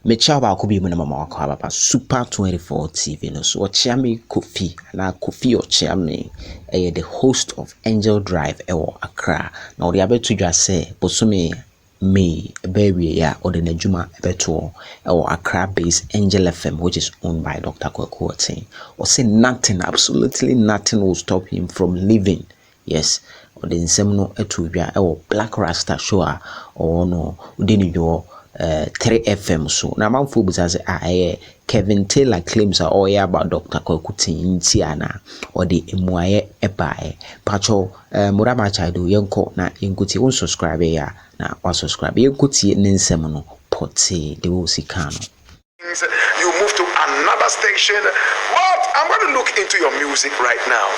Mechawa could be Mama Super 24 TV. No, so Okyeame Quophi, na Quophi Okyeame, the host of Angel Drive or Accra. Now, the abe to just say, Bosume me baby ya or the Nejuma Beto or Accra based Angel FM, which is owned by Dr. Quophi. Or say nothing, absolutely nothing will stop him from living. Yes, or the Insemno Etubia or Black Rasta show or no, within your 3 FM so na manfo buza say Kevin Taylor claims are all about Dr. Quophi Ntiana or the emuaye ebae pacho murama chaido yenko na yenkuti un subscribe ya na wa subscribe yenkuti nensem no poti de wo sikano. You move to another station, but I'm going to look into your music right now.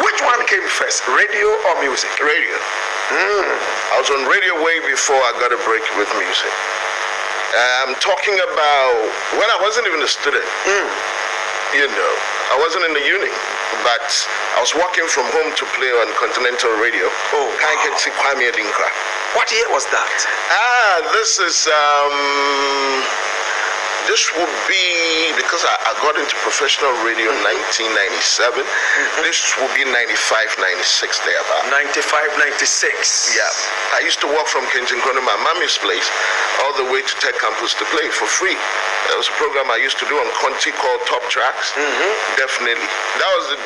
Which one came first, radio or music? Radio. I was on radio way before I got a break with music. I'm talking about when I wasn't even a student. You know, I wasn't in the uni, but I was working from home to play on Continental Radio. Oh, wow. What year was that? This would be, because I got into professional radio in 1997, this would be 95, 96 there about. 95, 96. Yeah. I used to walk from Kensington, my mommy's place, all the way to Tech Campus to play for free. There was a program I used to do on Conti called Top Tracks. Definitely. That was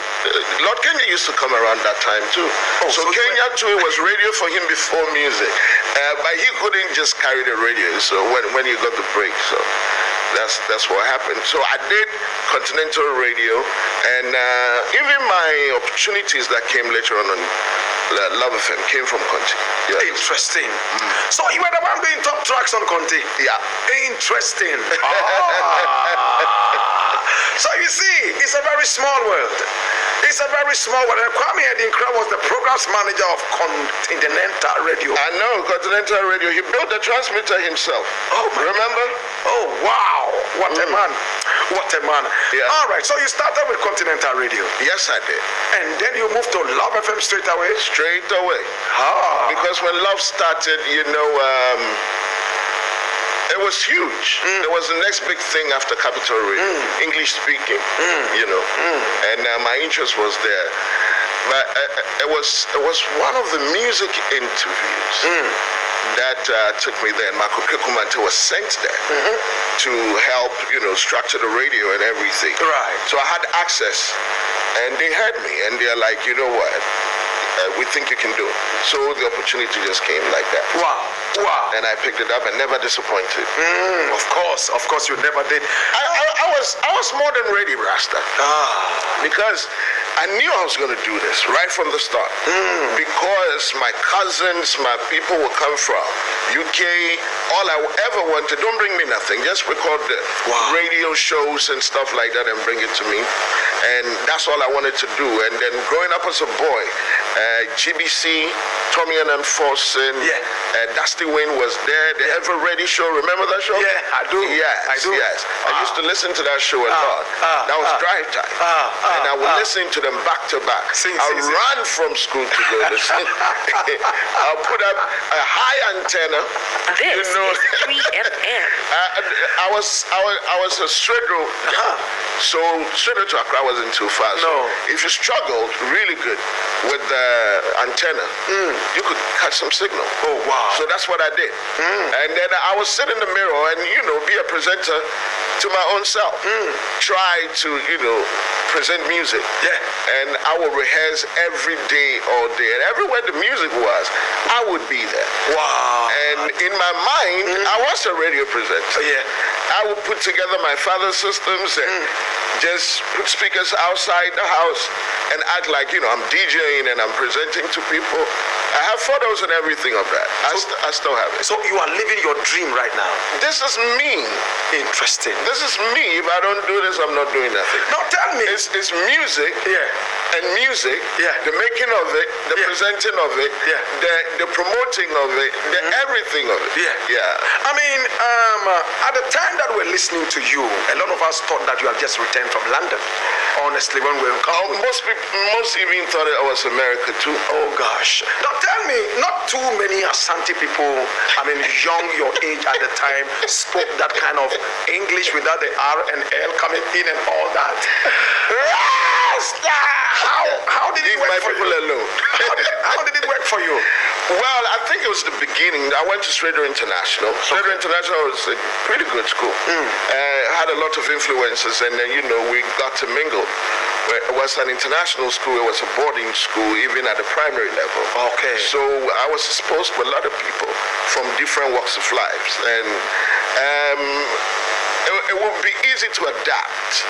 Lord Kenya used to come around that time too. So Kenya too was radio for him before music. But he couldn't just carry the radio, so when he got the break, so that's what happened. So I did Continental Radio, and even my opportunities that came later on Love FM came from Conti. Yeah. Interesting. So you were the one doing Top Tracks on Conti? Yeah. Interesting. So you see, it's a very small world. It's a very small world. And Kwame Edinkra was the programs manager of Continental Radio. I know, Continental Radio. He built the transmitter himself. Oh, remember? Oh, wow. What a man. What a man. Yeah. All right, so you started with Continental Radio. Yes, I did. And then you moved to Love FM straight away? Straight away. Because when Love started, you know, it was huge. It was the next big thing after Capital Radio, English speaking, you know, and my interest was there. But it was one of the music interviews that took me there. Marco Kekumante was sent there to help, you know, structure the radio and everything. Right. So I had access, and they heard me, and they're like, you know what? We think you can do it. So the opportunity just came like that. Wow. And I picked it up and never disappointed. Of course you never did. I was more than ready, Rasta. Because I knew I was going to do this right from the start. Because my cousins, my people will come from UK. All I ever wanted, don't bring me nothing, just record the radio shows and stuff like that and bring it to me. And that's all I wanted to do. And then growing up as a boy, GBC, Tommy and M. Forson, Dusty Wayne was there. The Ever Ready Show, remember that show? Yeah, I do. Yes. I used to listen to that show a lot. That was drive time. And I would listen to them back to back. I ran from school to go listen. I'll put up a high antenna. This is 3 FM. I was a straight road. So straight road to Accra wasn't too far. So if you struggled really good with the antenna, you could catch some signal. Oh wow. So that's what I did. And then I would sit in the mirror and, you know, be a presenter to my own self. Try to, you know, present music. And I would rehearse every day, all day. And everywhere the music was, I would be there. Wow. And in my mind, I was a radio presenter. I would put together my father's systems and just put speakers outside the house and act like, you know, I'm DJing and I'm presenting to people. I have photos and everything of that. I still have it. So you are living your dream right now. This is me. Interesting. This is me. If I don't do this, I'm not doing nothing. Now tell me. It's music. And music. The making of it, the presenting of it, the promoting of it, the everything of it. I mean, at the time that we're listening to you, a lot of us thought that you have just returned from London. Honestly, when we were most even thought it was America too. Oh gosh. Now tell me, not too many Asante people, I mean, young your age at the time, spoke that kind of English without the R and L coming in and all that. Rasta! How did it Leave work my for people you? alone. How did it work for you? Well, I think it was the beginning. I went to Strader International. Strader International was a pretty good school. Had a lot of influences, and then, we got to mingle. It was an international school. It was a boarding school, even at the primary level. Okay. So I was exposed to a lot of people from different walks of lives, and it would be easy to adapt.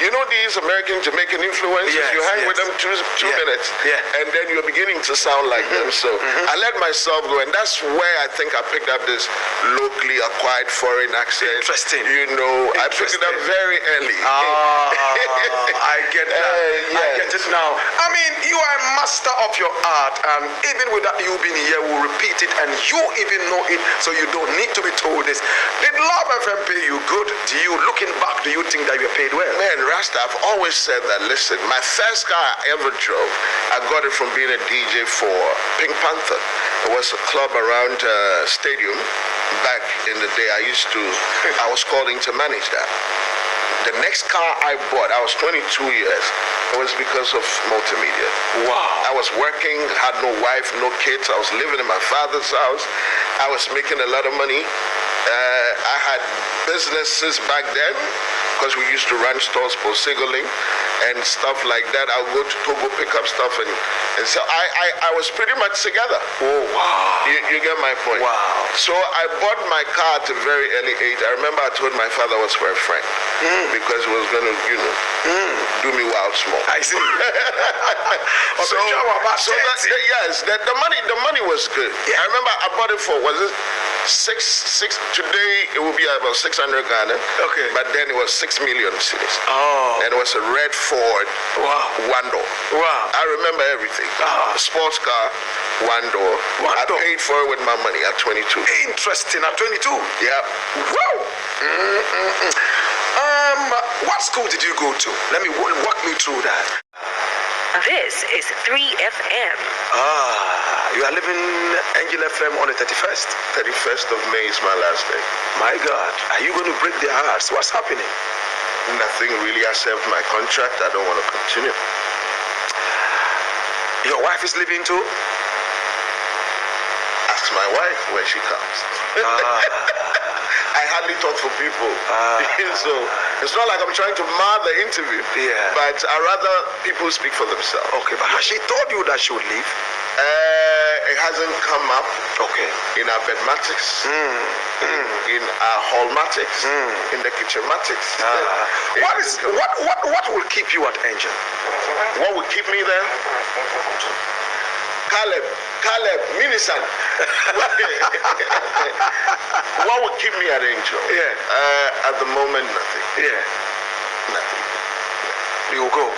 You know these American Jamaican influences? Yes, you hang with yes. them two minutes, and then you're beginning to sound like them. So I let myself go, and that's where I think I picked up this locally acquired foreign accent. Interesting. I picked it up very early. I get that. Yes. I get it now. I mean, you are a master of your art, and even without you being here, we'll repeat it, and you even know it, so you don't need to be told this. Did Love FM pay you good? Do you, looking back, do you think that you were paid well? Man, Rasta, I've always said that, listen, my first car I ever drove, I got it from being a DJ for Pink Panther. It was a club around Stadium. Back in the day, I was called in to manage that. The next car I bought, I was 22 years, it was because of multimedia. Wow. I was working, had no wife, no kids. I was living in my father's house. I was making a lot of money. I had businesses back then, because we used to run stores for signaling and stuff like that. I'll go to Togo, pick up stuff, and so I was pretty much together. Oh, wow. You get my point? Wow. So I bought my car at a very early age. I remember I told my father it was for a friend, because it was going to, do me wild small. I see. So the money was good. Yeah. I remember I bought it for, was it six? Today it would be about 600 Ghana. Okay. But then it was 6 million cedis. Oh. And it was a red Ford, one door. Wow. I remember everything. Ah. A sports car, one door. One I door. paid for it with my money at 22. Interesting. At 22. Yeah. Wow. What school did you go to? Let me walk me through that. This is 3FM. You are living Angel FM on the 31st. 31st of May is my last day. My God, are you going to break their hearts? What's happening? Nothing really. I served my contract. I don't want to continue. Your wife is leaving too? Ask my wife when she comes. I hardly talk for people. So it's not like I'm trying to mar the interview. Yeah. But I rather people speak for themselves. Okay, but has she told you that she would leave? It hasn't come up. Okay. In our bedmatics, in our hallmatics, in the kitchenmatics. What will keep you at Angel? What will keep me there? Caleb, Minisan. What would keep me at Angel? Yeah. At the moment, nothing. Yeah. Nothing. You will go.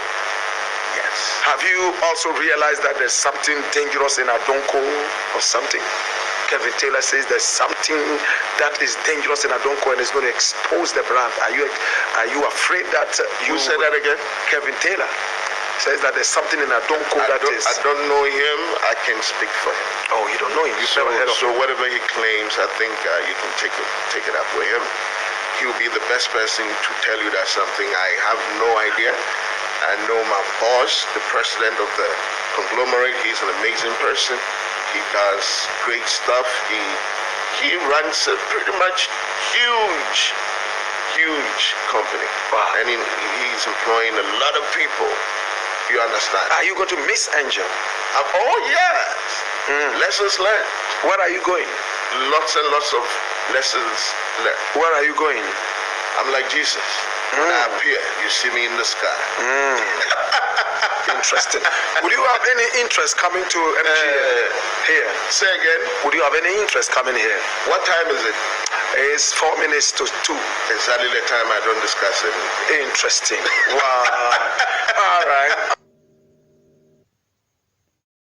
Yes. Have you also realized that there's something dangerous in Adonko or something? Kevin Taylor says there's something that is dangerous in Adonko and is going to expose the brand. Are you afraid that you... Who said that again? Kevin Taylor says that there's something in Adonko I don't know him. I can speak for him. Oh, you don't know him? You've never heard of so him? whatever he claims, I think you can take it up with him. He will be the best person to tell you that something. I have no idea. I know my boss, the president of the conglomerate. He's an amazing person. He does great stuff. He runs a pretty much huge company. Wow. And he's employing a lot of people. You understand? Are you going to miss Angel? Oh yes. Lessons learned. Where are you going? Lots and lots of lessons learned. Where are you going? I'm like Jesus. When I appear, you see me in the sky. Interesting. Would you have any interest coming to MGM here? Say again. Would you have any interest coming here? What time is it? It's 4 minutes to 2. Exactly the time I don't discuss it. Interesting. Wow. All right.